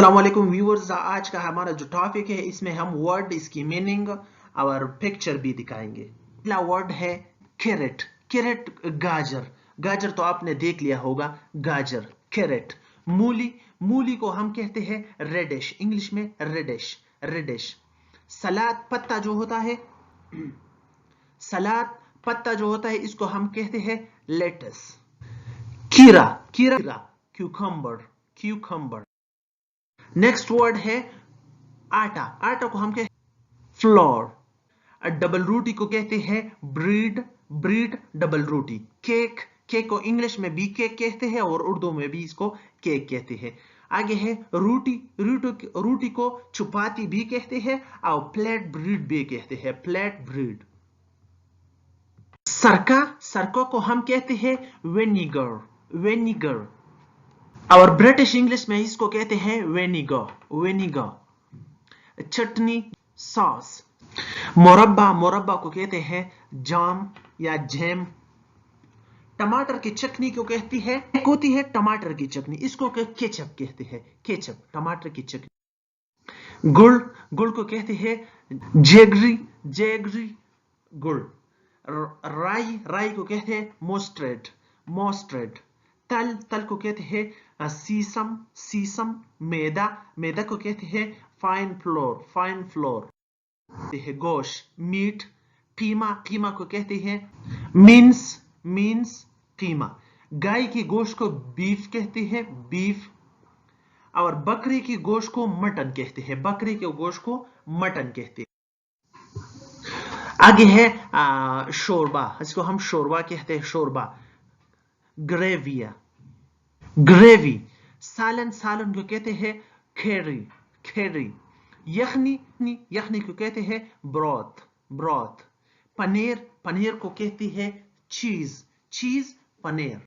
अस्सलाम वालेकुम व्यूअर्स। आज का हमारा जो टॉपिक है इसमें हम वर्ड, इसकी मीनिंग और पिक्चर भी दिखाएंगे। पहला वर्ड है कैरेट। कैरेट गाजर। गाजर तो आपने देख लिया होगा, गाजर कैरेट। मूली, मूली को हम कहते हैं रेडिश, इंग्लिश में रेडिश, रेडिश। सलाद पत्ता जो होता है, सलाद पत्ता जो होता है इसको हम कहते हैं लेटस। खीरा, खीरा क्यूकम्बर, क्यूकम्बर। नेक्स्ट वर्ड है आटा। आटा को हम कहते हैं फ्लोर। डबल रोटी को कहते हैं ब्रीड, ब्रीड डबल रोटी। केक, केक को इंग्लिश में भी केक कहते हैं और उर्दू में भी इसको केक कहते हैं। आगे है रोटी, रोटी को चपाती भी कहते हैं और प्लेट ब्रीड भी कहते हैं, प्लेट ब्रीड। सरका, सरका को हम कहते हैं वेनिगर, वेनिगर। और ब्रिटिश इंग्लिश में इसको कहते हैं वेनिगर, वेनिगर। चटनी, सॉस। मुरब्बा, मुरब्बा को कहते हैं जाम या जैम। टमाटर की चटनी को कहती है, एक होती है टमाटर की चटनी, इसको केचप कहते हैं, केचप, टमाटर की चटनी। गुड़, गुड़ को कहते हैं जेगरी, जेगरी गुड़। राई, राई को कहते हैं मोस्ट्रेड, मोस्ट्रेड। तल, तल को कहते हैं सीसम, सीसम। मैदा, मैदा को कहते हैं फाइन फ्लोर, फाइन फ्लोर। गोश्त, मीट। कीमा, कीमा को कहते हैं मीन्स, मीन्स कीमा। गाय की गोश्त को बीफ कहते हैं, बीफ। और बकरी की गोश्त को मटन कहते हैं, बकरी के गोश्त को मटन कहते हैं। आगे है शोरबा, इसको हम शोरबा कहते हैं, शोरबा। ग्रेविया, ग्रेवी। सालन, सालन को कहते हैं खेरी, खेरी। यखनी, यखनी को कहते हैं ब्रॉथ, ब्रॉथ। पनीर, पनीर को कहती है चीज, चीज पनीर।